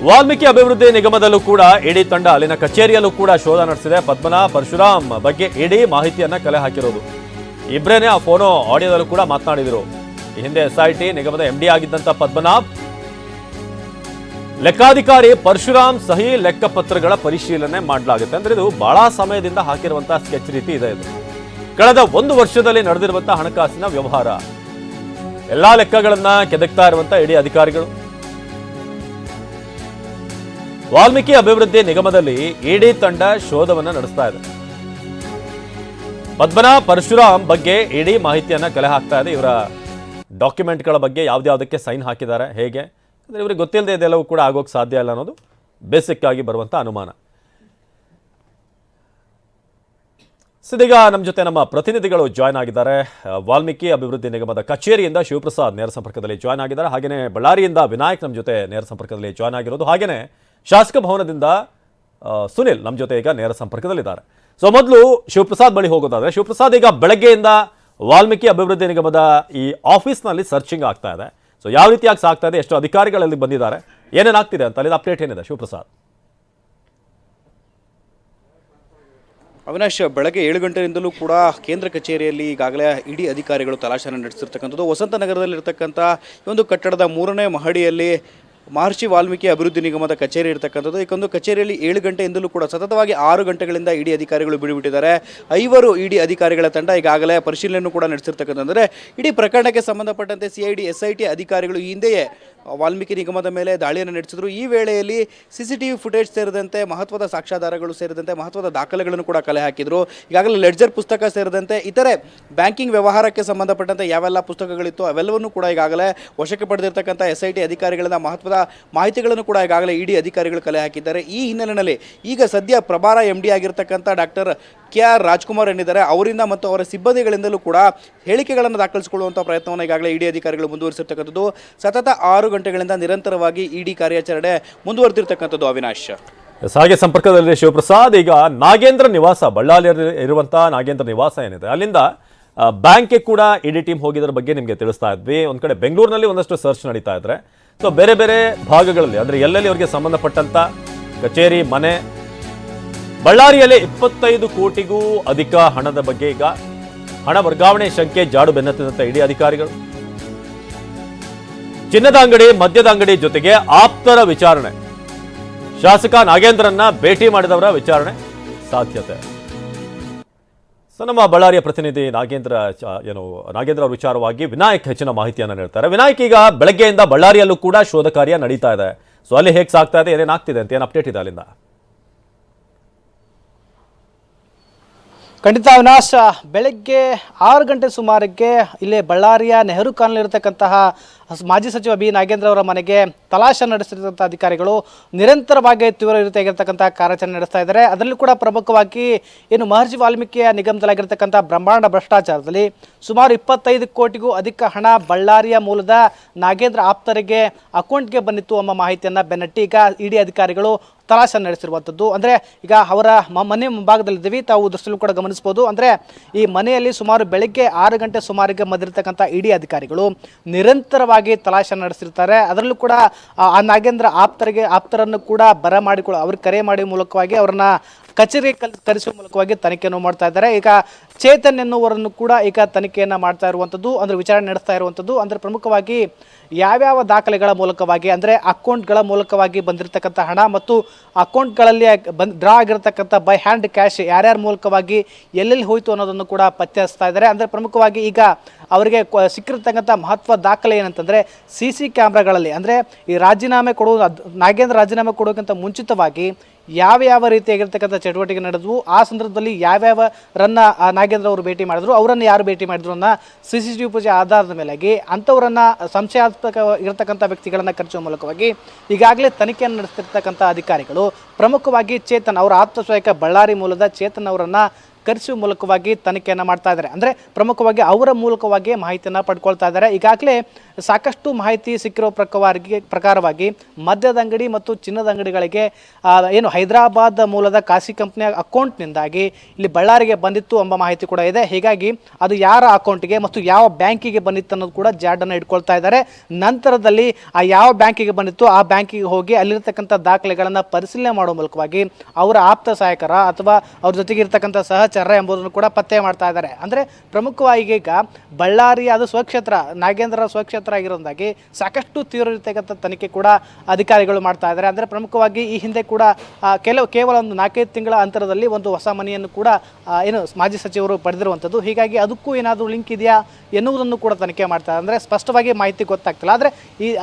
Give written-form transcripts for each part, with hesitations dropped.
ವಾಲ್ಮೀಕಿ ಅಭಿವೃದ್ಧಿ ನಿಗಮದಲ್ಲೂ ಕೂಡ ಇಡಿ ತಂಡ ಅಲ್ಲಿನ ಕಚೇರಿಯಲ್ಲೂ ಕೂಡ ಶೋಧ ನಡೆಸಿದೆ. ಪದ್ಮನಾಭ ಪರಶುರಾಮ್ ಬಗ್ಗೆ ಇಡಿ ಮಾಹಿತಿಯನ್ನ ಕಲೆ ಹಾಕಿರೋದು. ಇಬ್ರೇನೆ ಆ ಫೋನೋ ಆಡಿಯೋದಲ್ಲೂ ಕೂಡ ಮಾತನಾಡಿದರು. ಈ ಹಿಂದೆ SIT ನಿಗಮದ MD ಆಗಿದ್ದಂತ ಪದ್ಮನಾಭ್ ಲೆಕ್ಕಾಧಿಕಾರಿ ಪರಶುರಾಮ್ ಸಹಿ ಲೆಕ್ಕಪತ್ರಗಳ ಪರಿಶೀಲನೆ ಮಾಡಲಾಗುತ್ತೆ. ಅಂದ್ರೆ ಇದು ಬಹಳ ಸಮಯದಿಂದ ಹಾಕಿರುವಂತಹ ಸ್ಕೆಚ್ ರೀತಿ ಇದೆ. ಇದು ಕಳೆದ 1 ವರ್ಷದಲ್ಲಿ ನಡೆದಿರುವಂತಹ ಹಣಕಾಸಿನ ವ್ಯವಹಾರ, ಎಲ್ಲಾ ಲೆಕ್ಕಗಳನ್ನ ಕೆದಕ್ತಾ ಇರುವಂತಹ ಇಡಿ ಅಧಿಕಾರಿಗಳು. ವಾಲ್ಮೀಕಿ ಅಭಿವೃದ್ಧಿ ನಿಗಮದಲ್ಲಿ ಇಡಿ ತಂಡ ಶೋಧವನ್ನ ನಡೆಸ್ತಾ ಇದೆ. ಪದ್ಮನಾಭ ಪರಶುರಾಮ್ ಬಗ್ಗೆ ಇಡಿ ಮಾಹಿತಿಯನ್ನ ಕಲೆ ಹಾಕ್ತಾ ಇದೆ. ಇವರ ಡಾಕ್ಯುಮೆಂಟ್ಗಳ ಬಗ್ಗೆ ಯಾವ್ದಾವುದಕ್ಕೆ ಸೈನ್ ಹಾಕಿದ್ದಾರೆ, ಹೇಗೆ ಅಂದ್ರೆ ಇವರಿಗೆ ಗೊತ್ತಿಲ್ಲದೆ ಇದೆಲ್ಲವೂ ಕೂಡ ಆಗೋಕ್ಕೆ ಸಾಧ್ಯ ಇಲ್ಲ ಅನ್ನೋದು ಬೇಸಿಕ್ ಆಗಿ ಬರುವಂತ ಅನುಮಾನ. ಇದೀಗ ನಮ್ಮ ಜೊತೆ ನಮ್ಮ ಪ್ರತಿನಿಧಿಗಳು ಜಾಯ್ನ್ ಆಗಿದ್ದಾರೆ. ವಾಲ್ಮೀಕಿ ಅಭಿವೃದ್ಧಿ ನಿಗಮದ ಕಚೇರಿಯಿಂದ ಶಿವಪ್ರಸಾದ್ ನೇರ ಸಂಪರ್ಕದಲ್ಲಿ ಜಾಯ್ನ್ ಆಗಿದ್ದಾರೆ. ಹಾಗೆಯೇ ಬಳ್ಳಾರಿಯಿಂದ ವಿನಾಯಕ್ ನಮ್ಮ ಜೊತೆ ನೇರ ಸಂಪರ್ಕದಲ್ಲಿ ಜಾಯ್ನ್ ಆಗಿರೋದು. ಹಾಗೆಯೇ ಶಾಸಕ ಭವನದಿಂದ ಸುನಿಲ್ ನಮ್ಮ ಜೊತೆ ಈಗ ನೇರ ಸಂಪರ್ಕದಲ್ಲಿದ್ದಾರೆ. ಸೊ ಮೊದಲು ಶಿವಪ್ರಸಾದ್ ಬಳಿ ಹೋಗೋದಾದ್ರೆ, ಶಿವಪ್ರಸಾದ್ ಈಗ ಬೆಳಗ್ಗೆಯಿಂದ ವಾಲ್ಮೀಕಿ ಅಭಿವೃದ್ಧಿ ನಿಗಮದ ಈ ಆಫೀಸ್ನಲ್ಲಿ ಸರ್ಚಿಂಗ್ ಆಗ್ತಾ ಇದೆ. ಸೊ ಯಾವ ರೀತಿಯಾಗಿ ಸಾಗ್ತಾ ಇದೆ, ಎಷ್ಟು ಅಧಿಕಾರಿಗಳಲ್ಲಿ ಬಂದಿದ್ದಾರೆ, ಏನೇನಾಗ್ತಿದೆ ಅಂತ ಅಲ್ಲಿ ಅಪ್ಡೇಟ್ ಏನಿದೆ ಶಿವಪ್ರಸಾದ್? ಅವಿನಾಶ್, ಬೆಳಗ್ಗೆ 7 ಗಂಟೆಯಿಂದಲೂ ಕೂಡ ಕೇಂದ್ರ ಕಚೇರಿಯಲ್ಲಿ ಈಗಾಗಲೇ ಇಡಿ ಅಧಿಕಾರಿಗಳು ತಲಾಶನ ನಡೆಸಿರ್ತಕ್ಕಂಥದ್ದು. ವಸಂತ ನಗರದಲ್ಲಿರ್ತಕ್ಕಂಥ ಒಂದು ಕಟ್ಟಡದ 3ನೇ ಮಹಡಿಯಲ್ಲಿ ಮಹರ್ಷಿ ವಾಲ್ಮೀಕಿ ಅಭಿವೃದ್ಧಿ ನಿಗಮದ ಕಚೇರಿ ಇರತಕ್ಕಂಥದ್ದು. ಈ ಒಂದು ಕಚೇರಿಯಲ್ಲಿ 7 ಗಂಟೆಯಿಂದಲೂ ಕೂಡ ಸತತವಾಗಿ 6 ಗಂಟೆಗಳಿಂದ ಇಡಿ ಅಧಿಕಾರಿಗಳು ಬಿಡುಬಿಟ್ಟಿದ್ದಾರೆ. 5 ಇಡಿ ಅಧಿಕಾರಿಗಳ ತಂಡ ಈಗಾಗಲೇ ಪರಿಶೀಲನೆ ಕೂಡ ನಡೆಸಿರ್ತಕ್ಕಂಥದ್ದು. ಇಡೀ ಪ್ರಕರಣಕ್ಕೆ ಸಂಬಂಧಪಟ್ಟಂತೆ CID SIT ಅಧಿಕಾರಿಗಳು ಈ ಹಿಂದೆಯೇ ವಾಲ್ಮೀಕಿ ನಿಗಮದ ಮೇಲೆ ದಾಳಿಯನ್ನು ನಡೆಸಿದ್ರು. ಈ ವೇಳೆಯಲ್ಲಿ CCTV ಫುಟೇಜ್ ಸೇರಿದಂತೆ ಮಹತ್ವದ ಸಾಕ್ಷ್ಯಾಧಾರಗಳು ಸೇರಿದಂತೆ ಮಹತ್ವದ ದಾಖಲೆಗಳನ್ನು ಕೂಡ ಕಲೆ ಹಾಕಿದ್ರು. ಈಗಾಗಲೇ ಲೆಡ್ಜರ್ ಪುಸ್ತಕ ಸೇರಿದಂತೆ ಇತರೆ ಬ್ಯಾಂಕಿಂಗ್ ವ್ಯವಹಾರಕ್ಕೆ ಸಂಬಂಧಪಟ್ಟಂತೆ ಯಾವೆಲ್ಲ ಪುಸ್ತಕಗಳಿತ್ತು ಅವೆಲ್ಲವನ್ನೂ ಕೂಡ ಈಗಾಗಲೇ ವಶಕ್ಕೆ ಪಡೆದಿರ್ತಕ್ಕಂಥ SIT ಅಧಿಕಾರಿಗಳಿಂದ ಮಹತ್ವದ ಮಾಹಿತಿಗಳನ್ನು ಕೂಡ ಈಗಾಗಲೇ ಇಡಿ ಅಧಿಕಾರಿಗಳು ಕಲೆ ಹಾಕಿದ್ದಾರೆ. ಈ ಹಿನ್ನೆಲೆಯಲ್ಲಿ ಈಗ ಸದ್ಯ ಪ್ರಭಾರ MD ಆಗಿರ್ತಕ್ಕಂಥ ಡಾಕ್ಟರ್ KR ರಾಜ್ಕುಮಾರ್ ಏನಿದ್ದಾರೆ ಅವರಿಂದ ಮತ್ತು ಅವರ ಸಿಬ್ಬಂದಿಗಳಿಂದಲೂ ಕೂಡ ಹೇಳಿಕೆಗಳನ್ನು ದಾಖಲಿಸಿಕೊಳ್ಳುವಂಥ ಪ್ರಯತ್ನವನ್ನು ಈಗಾಗಲೇ ಇಡಿ ಅಧಿಕಾರಿಗಳು ಮುಂದುವರಿಸಿರ್ತಕ್ಕಂಥದ್ದು. ಸತತ 6 ಗಂಟೆಗಳಿಂದ ನಿರಂತರವಾಗಿ ಇಡಿ ಕಾರ್ಯಾಚರಣೆ ಮುಂದುವರೆದಿರ್ತಕ್ಕಂಥದ್ದು. ಅವಿನಾಶ್, ಹಾಗೆ ಸಂಪರ್ಕದಲ್ಲಿ ಶಿವಪ್ರಸಾದ್, ಈಗ ನಾಗೇಂದ್ರ ನಿವಾಸ, ಬಳ್ಳಾರಿಯಲ್ಲಿ ಇರುವಂತಹ ನಾಗೇಂದ್ರ ನಿವಾಸ ಏನಿದೆ ಅಲ್ಲಿಂದ ಬ್ಯಾಂಕ್ಗೆ ಕೂಡ ಇಡಿ ಟೀಮ್ ಹೋಗಿದ್ರ ಬಗ್ಗೆ ನಿಮಗೆ ತಿಳಿಸ್ತಾ ಇದ್ವಿ. ಒಂದ್ ಕಡೆ ಬೆಂಗಳೂರಿನಲ್ಲಿ ಒಂದಷ್ಟು ಸರ್ಚ್ ನಡೀತಾ ಇದ್ರೆ, ಸೊ ಬೇರೆ ಬೇರೆ ಭಾಗಗಳಲ್ಲಿ ಅಂದ್ರೆ ಎಲ್ಲೆಲ್ಲಿ ಅವರಿಗೆ ಸಂಬಂಧಪಟ್ಟಂತ ಕಚೇರಿ, ಮನೆ, ಬಳ್ಳಾರಿಯಲ್ಲಿ 25 ಕೋಟಿಗೂ ಅಧಿಕ ಹಣದ ಬಗ್ಗೆ ಈಗ ಹಣ ವರ್ಗಾವಣೆ ಶಂಕೆ ಜಾಡು ಬೆನ್ನತ್ತಿದಂತ ಇಡಿ ಅಧಿಕಾರಿಗಳು. ಚಿನ್ನದ ಅಂಗಡಿ, ಮದ್ಯದ ಅಂಗಡಿ ಜೊತೆಗೆ ಆಪ್ತರ ವಿಚಾರಣೆ, ಶಾಸಕ ನಾಗೇಂದ್ರನ್ನ ಭೇಟಿ ಮಾಡಿದವರ ವಿಚಾರಣೆ ಸಾಧ್ಯತೆ. ಸೊ ನಮ್ಮ ಬಳ್ಳಾರಿಯ ಪ್ರತಿನಿಧಿ ನಾಗೇಂದ್ರ ಅವರ ವಿಚಾರವಾಗಿ ವಿನಾಯಕ್ ಹೆಚ್ಚಿನ ಮಾಹಿತಿಯನ್ನು ನೀಡ್ತಾರೆ. ವಿನಾಯಕ್, ಈಗ ಬೆಳಗ್ಗೆಯಿಂದ ಬಳ್ಳಾರಿಯಲ್ಲೂ ಕೂಡ ಶೋಧ ಕಾರ್ಯ ನಡೀತಾ ಇದೆ. ಸೊ ಅಲ್ಲಿ ಹೇಗೆ ಸಾಗ್ತಾ ಇದೆ, ಏನೇನಾಗ್ತಿದೆ ಅಂತ ಏನು ಅಪ್ಡೇಟ್ ಇದೆ ಅಲ್ಲಿಂದ? ಖಂಡಿತ ಅವಿನಾಶ್, ಬೆಳಗ್ಗೆ 6 ಗಂಟೆ ಸುಮಾರಿಗೆ ಇಲ್ಲಿ ಬಳ್ಳಾರಿಯ ನೆಹರು ಕಾಲೋನಿಯಲ್ಲಿರತಕ್ಕಂತಹ ಮಾಜಿ ಸಚಿವ ಬಿ ನಾಗೇಂದ್ರ ಅವರ ಮನೆಗೆ ತಲಾಶೆ ನಡೆಸಿರ್ತಕ್ಕಂಥ ಅಧಿಕಾರಿಗಳು ನಿರಂತರವಾಗಿ ತೀವ್ರ ರೀತಿಯಾಗಿರ್ತಕ್ಕಂಥ ಕಾರ್ಯಾಚರಣೆ ನಡೆಸ್ತಾ ಇದ್ದಾರೆ. ಅದರಲ್ಲೂ ಕೂಡ ಪ್ರಮುಖವಾಗಿ ಏನು ಮಹರ್ಷಿ ವಾಲ್ಮೀಕಿಯ ನಿಗಮದಲ್ಲಾಗಿರ್ತಕ್ಕಂಥ ಬ್ರಹ್ಮಾಂಡ ಭ್ರಷ್ಟಾಚಾರದಲ್ಲಿ ಸುಮಾರು 25 ಕೋಟಿಗೂ ಅಧಿಕ ಹಣ ಬಳ್ಳಾರಿಯ ಮೂಲದ ನಾಗೇಂದ್ರ ಆಪ್ತರಿಗೆ ಅಕೌಂಟ್ಗೆ ಬಂದಿತ್ತು ಎಂಬ ಮಾಹಿತಿಯನ್ನು ಬೆನ್ನಟ್ಟಿ ಈಗ ಇಡಿ ಅಧಿಕಾರಿಗಳು ತಲಾಶೆ ನಡೆಸಿರುವಂಥದ್ದು. ಅಂದರೆ ಈಗ ಅವರ ಮನೆ ಮುಂಭಾಗದಲ್ಲಿದ್ದೀವಿ, ತಾವು ದೃಷ್ಟಿಯಲ್ಲೂ ಕೂಡ ಗಮನಿಸಬಹುದು. ಅಂದರೆ ಈ ಮನೆಯಲ್ಲಿ ಸುಮಾರು ಬೆಳಗ್ಗೆ 6 ಗಂಟೆ ಸುಮಾರಿಗೆ ಬಂದಿರತಕ್ಕಂಥ ಇಡಿ ಅಧಿಕಾರಿಗಳು ನಿರಂತರವಾಗಿ ತಲಾಶೆ ನಡೆಸಿರ್ತಾರೆ. ಅದರಲ್ಲೂ ಕೂಡ ಆ ನಾಗೇಂದ್ರ ಆಪ್ತರನ್ನು ಕೂಡ ಅವ್ರಿಗೆ ಕರೆ ಮಾಡಿ ಮೂಲಕವಾಗಿ ಅವರನ್ನ ಕಚೇರಿಗೆ ಕರೆಸುವ ಮೂಲಕವಾಗಿ ತನಿಖೆಯನ್ನು ಮಾಡ್ತಾ ಇದ್ದಾರೆ. ಈಗ ಚೇತನ್ ಎನ್ನುವರನ್ನು ಕೂಡ ಈಗ ತನಿಖೆಯನ್ನು ಮಾಡ್ತಾ ಇರುವಂಥದ್ದು, ಅಂದರೆ ವಿಚಾರಣೆ ನಡೆಸ್ತಾ ಇರುವಂಥದ್ದು. ಅಂದರೆ ಪ್ರಮುಖವಾಗಿ ಯಾವ್ಯಾವ ದಾಖಲೆಗಳ ಮೂಲಕವಾಗಿ, ಅಂದರೆ ಅಕೌಂಟ್ಗಳ ಮೂಲಕವಾಗಿ ಬಂದಿರತಕ್ಕಂಥ ಹಣ ಮತ್ತು ಅಕೌಂಟ್ಗಳಲ್ಲಿ ಡ್ರಾ ಆಗಿರತಕ್ಕಂಥ ಬೈ ಹ್ಯಾಂಡ್ ಕ್ಯಾಶ್ ಯಾರ್ಯಾರ ಮೂಲಕವಾಗಿ ಎಲ್ಲೆಲ್ಲಿ ಹೋಯಿತು ಅನ್ನೋದನ್ನು ಕೂಡ ಪತ್ತೆ ಹಚ್ತಾ ಇದ್ದಾರೆ. ಅಂದರೆ ಪ್ರಮುಖವಾಗಿ ಈಗ ಅವರಿಗೆ ಸಿಕ್ಕಿರತಕ್ಕಂಥ ಮಹತ್ವ ದಾಖಲೆ ಏನಂತಂದರೆ CC ಕ್ಯಾಮ್ರಾಗಳಲ್ಲಿ, ಅಂದರೆ ಈ ನಾಗೇಂದ್ರ ರಾಜೀನಾಮೆ ಕೊಡೋಕ್ಕಿಂತ ಮುಂಚಿತವಾಗಿ ಯಾವ ರೀತಿಯಾಗಿರ್ತಕ್ಕಂಥ ಚಟುವಟಿಕೆ ನಡೆದವು, ಆ ಸಂದರ್ಭದಲ್ಲಿ ಯಾವ್ಯಾವರನ್ನ ನಾಗೇಂದ್ರ ಅವರು ಭೇಟಿ ಮಾಡಿದ್ರು, ಅವರನ್ನು ಯಾರು ಭೇಟಿ ಮಾಡಿದ್ರು ಅನ್ನೋ CCTV ಪೂಜೆ ಆಧಾರದ ಮೇಲಾಗಿ ಅಂಥವರನ್ನ ಸಂಶಯಾಸ್ಪದ ಇರತಕ್ಕಂಥ ವ್ಯಕ್ತಿಗಳನ್ನು ಕರೆಸುವ ಮೂಲಕವಾಗಿ ಈಗಾಗಲೇ ತನಿಖೆಯನ್ನು ನಡೆಸ್ತಿರ್ತಕ್ಕಂಥ ಅಧಿಕಾರಿಗಳು ಪ್ರಮುಖವಾಗಿ ಚೇತನ್ ಅವರ ಆಪ್ತ ಸಹಾಯಕ ಬಳ್ಳಾರಿ ಮೂಲದ ಚೇತನ್ ಅವರನ್ನು ಕರೆಸುವ ಮೂಲಕವಾಗಿ ತನಿಖೆಯನ್ನು ಮಾಡ್ತಾ ಇದ್ದಾರೆ. ಅಂದರೆ ಪ್ರಮುಖವಾಗಿ ಅವರ ಮೂಲಕವಾಗಿ ಮಾಹಿತಿಯನ್ನು ಪಡ್ಕೊಳ್ತಾ ಇದ್ದಾರೆ. ಈಗಾಗಲೇ ಸಾಕಷ್ಟು ಮಾಹಿತಿ ಸಿಕ್ಕಿರೋ ಪ್ರಕಾರವಾಗಿ ಮದ್ಯದ ಅಂಗಡಿ ಮತ್ತು ಚಿನ್ನದ ಅಂಗಡಿಗಳಿಗೆ ಏನು ಹೈದರಾಬಾದ್ ಮೂಲದ ಖಾಸಗಿ ಕಂಪ್ನಿಯ ಅಕೌಂಟ್ನಿಂದಾಗಿ ಇಲ್ಲಿ ಬಳ್ಳಾರಿಗೆ ಬಂದಿತ್ತು ಎಂಬ ಮಾಹಿತಿ ಕೂಡ ಇದೆ. ಹೀಗಾಗಿ ಅದು ಯಾರ ಅಕೌಂಟಿಗೆ ಮತ್ತು ಯಾವ ಬ್ಯಾಂಕಿಗೆ ಬಂದಿತ್ತು ಅನ್ನೋದು ಕೂಡ ಜಾಡನ್ನು ಇಟ್ಕೊಳ್ತಾ ಇದ್ದಾರೆ. ನಂತರದಲ್ಲಿ ಆ ಯಾವ ಬ್ಯಾಂಕಿಗೆ ಬಂದಿತ್ತು ಆ ಬ್ಯಾಂಕಿಗೆ ಹೋಗಿ ಅಲ್ಲಿರ್ತಕ್ಕಂಥ ದಾಖಲೆಗಳನ್ನು ಪರಿಶೀಲನೆ ಮಾಡುವ ಮೂಲಕವಾಗಿ ಅವರ ಆಪ್ತ ಸಹಾಯಕರ ಅಥವಾ ಅವ್ರ ಜೊತೆಗೆ ಇರ್ತಕ್ಕಂಥ ಸಹಚರ ಎಂಬುದನ್ನು ಕೂಡ ಪತ್ತೆ ಮಾಡ್ತಾ ಇದ್ದಾರೆ. ಅಂದರೆ ಪ್ರಮುಖವಾಗಿ ಈಗ ಬಳ್ಳಾರಿ ಅದು ಸ್ವಕ್ಷೇತ್ರ, ನಾಗೇಂದ್ರ ಸ್ವಕ್ಷೇತ್ರ ಆಗಿರೋದಾಗಿ ಸಾಕಷ್ಟು ತೀವ್ರ ಇರ್ತಕ್ಕಂಥ ತನಿಖೆ ಕೂಡ ಅಧಿಕಾರಿಗಳು ಮಾಡ್ತಾ ಇದ್ದಾರೆ. ಅಂದರೆ ಪ್ರಮುಖವಾಗಿ ಈ ಹಿಂದೆ ಕೂಡ ಕೇವಲ ಒಂದು 4-5 ತಿಂಗಳ ಅಂತರದಲ್ಲಿ ಒಂದು ಹೊಸ ಮನೆಯನ್ನು ಕೂಡ ಏನು ಮಾಜಿ ಸಚಿವರು ಪಡೆದಿರುವಂಥದ್ದು. ಹೀಗಾಗಿ ಅದಕ್ಕೂ ಏನಾದರೂ ಲಿಂಕ್ ಇದೆಯಾ ಎನ್ನುವುದನ್ನು ಕೂಡ ತನಿಖೆ ಮಾಡ್ತಾರೆ. ಅಂದರೆ ಸ್ಪಷ್ಟವಾಗಿ ಮಾಹಿತಿ ಗೊತ್ತಾಗ್ತಿಲ್ಲ, ಆದರೆ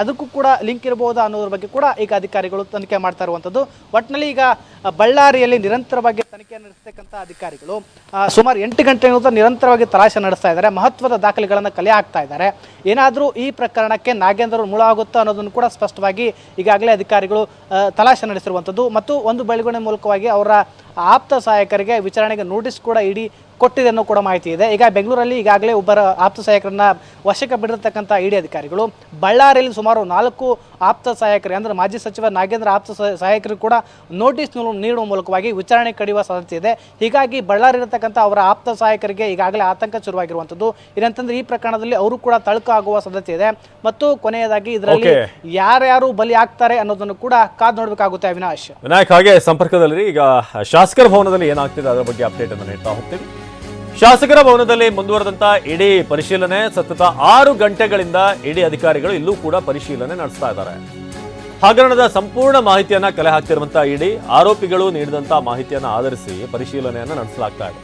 ಅದಕ್ಕೂ ಕೂಡ ಲಿಂಕ್ ಇರಬಹುದಾ ಅನ್ನೋದ್ರ ಬಗ್ಗೆ ಕೂಡ ಈಗ ಅಧಿಕಾರಿಗಳು ತನಿಖೆ ಮಾಡ್ತಾ ಇರುವಂಥದ್ದು. ಒಟ್ಟಿನಲ್ಲಿ ಈಗ ಬಳ್ಳಾರಿಯಲ್ಲಿ ನಿರಂತರವಾಗಿ ತನಿಖೆ ನಡೆಸ್ತಕ್ಕಂಥ ಅಧಿಕಾರಿಗಳು ಸುಮಾರು 8 ಗಂಟೆಯಿಂದ ನಿರಂತರವಾಗಿ ತಲಾಶೆ ನಡೆಸ್ತಾ ಇದ್ದಾರೆ. ಮಹತ್ವದ ದಾಖಲೆಗಳನ್ನು ಕಲೆ ಹಾಕ್ತಾ ಇದ್ದಾರೆ. ಏನಾದರೂ ಈ ಪ್ರಕರಣಕ್ಕೆ ನಾಗೇಂದ್ರ ಮುಳ ಆಗುತ್ತಾ ಅನ್ನೋದನ್ನು ಕೂಡ ಸ್ಪಷ್ಟವಾಗಿ ಈಗಾಗಲೇ ಅಧಿಕಾರಿಗಳು ತಲಾಶೆ ನಡೆಸಿರುವಂಥದ್ದು. ಮತ್ತು ಒಂದು ಬೆಳವಣಿಗೆ ಮೂಲಕವಾಗಿ ಅವರ ಆಪ್ತ ಸಹಾಯಕರಿಗೆ ವಿಚಾರಣೆಗೆ ನೋಟಿಸ್ ಕೂಡ ಇಡಿ ಕೊಟ್ಟಿದೆ ಅನ್ನೋ ಕೂಡ ಮಾಹಿತಿ ಇದೆ. ಈಗ ಬೆಂಗಳೂರಲ್ಲಿ ಈಗಾಗಲೇ ಒಬ್ಬರ ಆಪ್ತ ಸಹಾಯಕರನ್ನ ವಶಕ್ಕೆ ಬಿಡಿರ್ತಕ್ಕಂಥ ಇಡಿ ಅಧಿಕಾರಿಗಳು ಬಳ್ಳಾರಿಯಲ್ಲಿ ಸುಮಾರು 4 ಆಪ್ತ ಸಹಾಯಕರು ಅಂದರೆ ಮಾಜಿ ಸಚಿವ ನಾಗೇಂದ್ರ ಆಪ್ತ ಸಹಾಯಕರಿಗೆ ಕೂಡ ನೋಟಿಸ್ ನೀಡುವ ಮೂಲಕವಾಗಿ ವಿಚಾರಣೆ ಕಡಿಯುವ ಸಾಧ್ಯತೆ ಇದೆ. ಹೀಗಾಗಿ ಬಳ್ಳಾರಿ ಇರತಕ್ಕಂಥ ಅವರ ಆಪ್ತ ಸಹಾಯಕರಿಗೆ ಈಗಾಗಲೇ ಆತಂಕ ಶುರುವಾಗಿರುವಂಥದ್ದು. ಏನಂತಂದ್ರೆ ಈ ಪ್ರಕರಣದಲ್ಲಿ ಅವರು ಕೂಡ ತಳಕು ಆಗುವ ಸಾಧ್ಯತೆ ಇದೆ. ಮತ್ತು ಕೊನೆಯದಾಗಿ ಇದರಲ್ಲಿ ಯಾರ್ಯಾರು ಬಲಿ ಆಗ್ತಾರೆ ಅನ್ನೋದನ್ನು ಕೂಡ ಕಾದು ನೋಡಬೇಕಾಗುತ್ತೆ. ಅವಿನಾಶ್, ವಿನಾಯಕ್, ಹಾಗೆ ಸಂಪರ್ಕದಲ್ಲಿ ಈಗ ಶಾಸಕರ ಭವನದಲ್ಲಿ ಏನಾಗ್ತಿದೆ ಅದರ ಬಗ್ಗೆ ಅಪ್ಡೇಟ್ ಅನ್ನು ನೀಡ್ತಾ ಹೋಗ್ತೀವಿ. ಶಾಸಕರ ಭವನದಲ್ಲಿ ಮುಂದುವರೆದಂತ ಇಡಿ ಪರಿಶೀಲನೆ ಸತತ 6 ಗಂಟೆಗಳಿಂದ ಇಡಿ ಅಧಿಕಾರಿಗಳು ಇಲ್ಲೂ ಕೂಡ ಪರಿಶೀಲನೆ ನಡೆಸ್ತಾ ಇದ್ದಾರೆ. ಹಗರಣದ ಸಂಪೂರ್ಣ ಮಾಹಿತಿಯನ್ನ ಕಲೆ ಹಾಕ್ತಿರುವಂತಹ ಇಡಿ ಆರೋಪಿಗಳು ನೀಡಿದಂತಹ ಮಾಹಿತಿಯನ್ನ ಆಧರಿಸಿ ಪರಿಶೀಲನೆಯನ್ನ ನಡೆಸಲಾಗ್ತಾ ಇದೆ.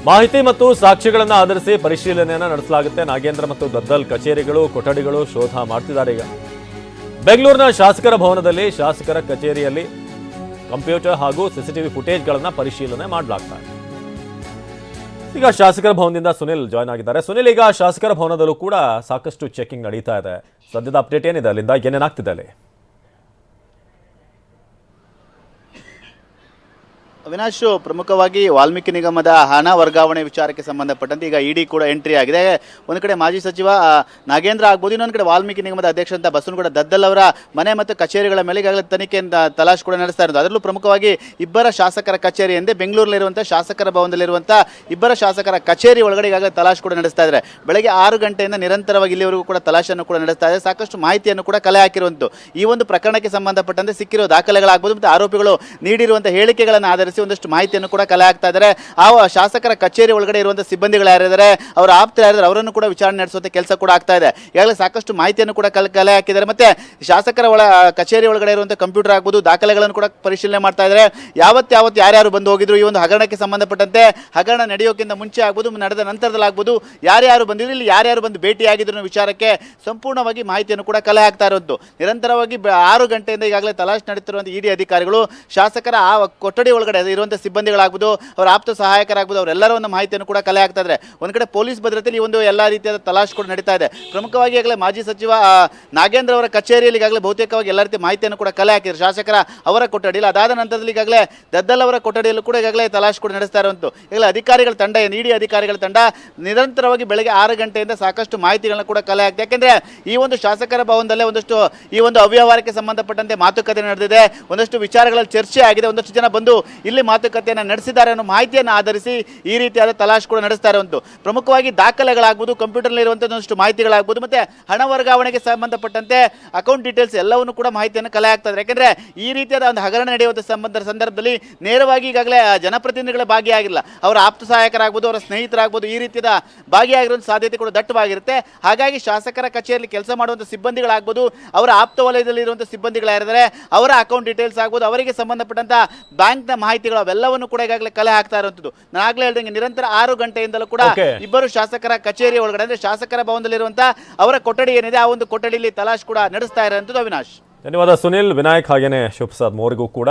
ಮಾಹಿತಿ ಮತ್ತು ಸಾಕ್ಷ್ಯಗಳನ್ನು ಆಧರಿಸಿ ಪರಿಶೀಲನೆಯನ್ನ ನಡೆಸಲಾಗುತ್ತೆ. ನಾಗೇಂದ್ರ ಮತ್ತು ದದ್ದಲ್ ಕಚೇರಿಗಳು, ಕೊಠಡಿಗಳು ಶೋಧ ಮಾಡ್ತಿದ್ದಾರೆ. ಈಗ ಬೆಂಗಳೂರಿನ ಶಾಸಕರ ಭವನದಲ್ಲಿ ಶಾಸಕರ ಕಚೇರಿಯಲ್ಲಿ ಕಂಪ್ಯೂಟರ್ ಹಾಗೂ ಸಿಸಿಟಿವಿ ಫುಟೇಜ್ಗಳನ್ನ ಪರಿಶೀಲನೆ ಮಾಡಲಾಗ್ತಾ ಇದೆ. ಈಗ ಶಾಸಕರ ಭವನದಿಂದ ಸುನಿಲ್ ಜಾಯ್ನ್ ಆಗಿದ್ದಾರೆ. ಸುನಿಲ್, ಈಗ ಶಾಸಕರ ಭವನದಲ್ಲೂ ಕೂಡ ಸಾಕಷ್ಟು ಚೆಕಿಂಗ್ ನಡೀತಾ ಇದೆ. ಸದ್ಯದ ಅಪ್ಡೇಟ್ ಏನಿದೆ ಅಲ್ಲಿಂದ, ಏನೇನಾಗ್ತಿದೆ ಅಲ್ಲಿ? ಅವಿನಾಶ್, ಪ್ರಮುಖವಾಗಿ ವಾಲ್ಮೀಕಿ ನಿಗಮದ ಹಣ ವರ್ಗಾವಣೆ ವಿಚಾರಕ್ಕೆ ಸಂಬಂಧಪಟ್ಟಂತೆ ಈಗ ಇಡಿ ಕೂಡ ಎಂಟ್ರಿ ಆಗಿದೆ. ಒಂದು ಕಡೆ ಮಾಜಿ ಸಚಿವ ನಾಗೇಂದ್ರ ಆಗ್ಬೋದು, ಇನ್ನೊಂದು ಕಡೆ ವಾಲ್ಮೀಕಿ ನಿಗಮದ ಅಧ್ಯಕ್ಷ ಅಂತ ಬಸವನಗೌಡ ದದ್ದಲ್ ಅವರ ಮನೆ ಮತ್ತು ಕಚೇರಿಗಳ ಮೇಲೆ ಈಗಾಗಲೇ ತನಿಖೆಯಿಂದ ತಲಾಶ್ ಕೂಡ ನಡೆಸ್ತಾ ಇರೋದು. ಅದರಲ್ಲೂ ಪ್ರಮುಖವಾಗಿ ಇಬ್ಬರ ಶಾಸಕರ ಕಚೇರಿ ಎಂದೇ ಬೆಂಗಳೂರಲ್ಲಿರುವಂಥ ಶಾಸಕರ ಭವನದಲ್ಲಿರುವಂಥ ಇಬ್ಬರ ಶಾಸಕರ ಕಚೇರಿ ಒಳಗಡೆ ಈಗಾಗಲೇ ತಲಾಶ್ ಕೂಡ ನಡೆಸ್ತಾ ಇದ್ದಾರೆ. ಬೆಳಗ್ಗೆ 6 ಗಂಟೆಯಿಂದ ನಿರಂತರವಾಗಿ ಇಲ್ಲಿವರೆಗೂ ಕೂಡ ತಲಾಶನ್ನು ಕೂಡ ನಡೆಸ್ತಾ ಇದೆ. ಸಾಕಷ್ಟು ಮಾಹಿತಿಯನ್ನು ಕೂಡ ಕಲೆ ಹಾಕಿರುವಂಥದ್ದು. ಈ ಒಂದು ಪ್ರಕರಣಕ್ಕೆ ಸಂಬಂಧಪಟ್ಟಂತೆ ಸಿಕ್ಕಿರೋ ದಾಖಲೆಗಳಾಗ್ಬೋದು ಮತ್ತು ಆರೋಪಿಗಳು ನೀಡಿರುವಂಥ ಹೇಳಿಕೆಗಳನ್ನು ಆಧರಿಸಿ ಒಂದಷ್ಟು ಮಾಹಿತಿಯನ್ನು ಕೂಡ ಕಲೆ ಹಾಕ್ತಾ ಇದ್ದಾರೆ. ಆ ಶಾಸಕರ ಕಚೇರಿ ಒಳಗಡೆ ಇರುವಂತಹ ಸಿಬ್ಬಂದಿಗಳು ಯಾರಿದ್ದಾರೆ, ಅವರ ಆಪ್ತರು ಯಾರಿದ್ದಾರೆ, ಅವರನ್ನು ಕೂಡ ವಿಚಾರಣೆ ನಡೆಸುವಂತ ಕೆಲಸ ಕೂಡ ಆಗ್ತಾ ಇದೆ. ಈಗಾಗಲೇ ಸಾಕಷ್ಟು ಮಾಹಿತಿಯನ್ನು ಕೂಡ ಕಲೆ ಹಾಕಿದ್ದಾರೆ. ಮತ್ತೆ ಶಾಸಕರ ಕಚೇರಿ ಒಳಗಡೆ ಇರುವಂತಹ ಕಂಪ್ಯೂಟರ್ ಆಗ್ಬೋದು, ದಾಖಲೆಗಳನ್ನು ಕೂಡ ಪರಿಶೀಲನೆ ಮಾಡ್ತಾ ಇದ್ದಾರೆ. ಯಾವತ್ತು ಯಾರ್ಯಾರು ಬಂದು ಹೋಗಿದ್ರು, ಈ ಒಂದು ಹಗರಣಕ್ಕೆ ಸಂಬಂಧಪಟ್ಟಂತೆ ಹಗರಣ ನಡೆಯೋಕ್ಕಿಂತ ಮುಂಚೆ ಆಗ್ಬೋದು, ನಡೆದ ನಂತರದಲ್ಲಿ ಆಗ್ಬೋದು, ಯಾರ್ಯಾರು ಬಂದಿದ್ರು, ಇಲ್ಲಿ ಯಾರ್ಯಾರು ಬಂದು ಭೇಟಿಯಾಗಿದ್ರು ಅನ್ನೋ ವಿಚಾರಕ್ಕೆ ಸಂಪೂರ್ಣವಾಗಿ ಮಾಹಿತಿಯನ್ನು ಕೂಡ ಕಲೆ ಹಾಕ್ತಾ ಇರೋದು. ನಿರಂತರವಾಗಿ 6 ಗಂಟೆಯಿಂದ ಈಗಾಗಲೇ ತಲಾಶ್ ನಡೆಯುತ್ತಿರುವಂತಹ ಇಡಿ ಅಧಿಕಾರಿಗಳು ಶಾಸಕರ ಆ ಕೊಠಡಿ ಒಳಗಡೆ ಇರುವಂತಹ ಸಿಬ್ಬಂದಿಗಳಾಗ್ಬೋದು, ಅವರ ಆಪ್ತ ಸಹಾಯಕರಾಗ್ಬೋದು, ಅವರೆಲ್ಲರ ಒಂದು ಮಾಹಿತಿಯನ್ನು ಕೂಡ ಕಲೆ ಹಾಕ್ತಾ ಇದ್ದಾರೆ. ಒಂದು ಕಡೆ ಪೊಲೀಸ್ ಭದ್ರತೆಯಲ್ಲಿ ಈ ಒಂದು ಎಲ್ಲ ರೀತಿಯಾದ ತಲಾಶ್ ಕೂಡ ನಡೀತಾ ಇದೆ. ಪ್ರಮುಖವಾಗಿ ಈಗಾಗಲೇ ಮಾಜಿ ಸಚಿವ ನಾಗೇಂದ್ರ ಅವರ ಕಚೇರಿಯಲ್ಲಿ ಈಗಾಗಲೇ ಬಹುತೇಕವಾಗಿ ಎಲ್ಲ ರೀತಿಯ ಮಾಹಿತಿಯನ್ನು ಕೂಡ ಕಲೆ ಹಾಕಿದ್ದಾರೆ ಶಾಸಕರ ಅವರ ಕೊಠಡಿಯಲ್ಲಿ. ಅದಾದ ನಂತರದಲ್ಲಿ ಈಗಾಗಲೇ ದದ್ದಲ್ ಅವರ ಕೊಠಡಿಯಲ್ಲೂ ಕೂಡ ಈಗಾಗಲೇ ತಲಾಶ್ ಕೂಡ ನಡೆಸ್ತಾ ಇರುವಂತು. ಈಗಾಗಲೇ ಅಧಿಕಾರಿಗಳ ತಂಡ, ಇಡಿ ಅಧಿಕಾರಿಗಳ ತಂಡ ನಿರಂತರವಾಗಿ ಬೆಳಗ್ಗೆ 6 ಗಂಟೆಯಿಂದ ಸಾಕಷ್ಟು ಮಾಹಿತಿಗಳನ್ನ ಕೂಡ ಕಲೆ ಹಾಕ್ತಾರೆ. ಯಾಕೆಂದ್ರೆ ಈ ಒಂದು ಶಾಸಕರ ಭವನದಲ್ಲೇ ಒಂದಷ್ಟು ಈ ಒಂದು ಅವ್ಯವಹಾರಕ್ಕೆ ಸಂಬಂಧಪಟ್ಟಂತೆ ಮಾತುಕತೆ ನಡೆದಿದೆ, ಒಂದಷ್ಟು ವಿಚಾರಗಳಲ್ಲಿ ಚರ್ಚೆ ಆಗಿದೆ, ಒಂದಷ್ಟು ಜನ ಬಂದು ಇಲ್ಲಿ ಮಾತುಕತೆಯನ್ನು ನಡೆಸಿದ್ದಾರೆ ಅನ್ನೋ ಮಾಹಿತಿಯನ್ನು ಆಧರಿಸಿ ಈ ರೀತಿಯಾದ ತಲಾಶ್ ಕೂಡ ನಡೆಸ್ತಾ ಇರುವಂತು. ಪ್ರಮುಖವಾಗಿ ದಾಖಲೆಗಳಾಗ್ಬೋದು, ಕಂಪ್ಯೂಟರ್ನಲ್ಲಿರುವಂತಹ ಒಂದಷ್ಟು ಮಾಹಿತಿಗಳಾಗ್ಬೋದು, ಮತ್ತೆ ಹಣ ವರ್ಗಾವಣೆಗೆ ಸಂಬಂಧಪಟ್ಟಂತೆ ಅಕೌಂಟ್ ಡೀಟೇಲ್ಸ್ ಎಲ್ಲವನ್ನು ಕೂಡ ಮಾಹಿತಿಯನ್ನು ಕಲೆ ಹಾಕ್ತಾರೆ. ಯಾಕೆಂದ್ರೆ ಈ ರೀತಿಯಾದ ಒಂದು ಹಗರಣ ನಡೆಯುವಂಥ ಸಂದರ್ಭದಲ್ಲಿ ನೇರವಾಗಿ ಈಗಾಗಲೇ ಜನಪ್ರತಿನಿಧಿಗಳ ಭಾಗಿಯಾಗಿಲ್ಲ, ಅವರ ಆಪ್ತ ಸಹಾಯಕರಾಗ್ಬೋದು, ಅವರ ಸ್ನೇಹಿತರಾಗ್ಬೋದು, ಈ ರೀತಿಯ ಭಾಗಿಯಾಗಿರೋ ಸಾಧ್ಯತೆ ಕೂಡ ದಟ್ಟವಾಗಿರುತ್ತೆ. ಹಾಗಾಗಿ ಶಾಸಕರ ಕಚೇರಿಯಲ್ಲಿ ಕೆಲಸ ಮಾಡುವಂಥ ಸಿಬ್ಬಂದಿಗಳಾಗ್ಬೋದು, ಅವರ ಆಪ್ತ ವಲಯದಲ್ಲಿರುವಂಥ ಸಿಬ್ಬಂದಿಗಳು ಯಾರಿದ್ದಾರೆ, ಅವರ ಅಕೌಂಟ್ ಡೀಟೇಲ್ಸ್ ಆಗ್ಬೋದು, ಅವರಿಗೆ ಸಂಬಂಧಪಟ್ಟಂತ ಬ್ಯಾಂಕ್ನ ಮಾಹಿತಿಗಳು ಅವೆಲ್ಲವನ್ನು ಕೂಡ ಈಗಾಗಲೇ ಕಲೆ ಹಾಕ್ತಾ ಇರುವಂಥದ್ದು. ನಾನು ಆಗ್ಲೇ ಹೇಳ್ದಂಗೆ ನಿರಂತರ 6 ಗಂಟೆಯಿಂದಲೂ ಕೂಡ ಇಬ್ಬರು ಶಾಸಕರ ಕಚೇರಿ ಒಳಗಡೆ ಅಂದ್ರೆ ಶಾಸಕರ ಭವನದಲ್ಲಿರುವಂತಹ ಅವರ ಕೊಠಡಿ ಏನಿದೆ ಆ ಒಂದು ಕೊಠಡಿಯಲ್ಲಿ ತಲಾಶ್ ಕೂಡ ನಡೆಸ್ತಾ ಇರುವಂಥದ್ದು. ಅವಿನಾಶ್, ಧನ್ಯವಾದ ಸುನಿಲ್. ವಿನಾಯಕ್ ಹಾಗೇನೆ ಶಿವಪ್ರಸಾದ್ ಮೋರಿಗೂ ಕೂಡ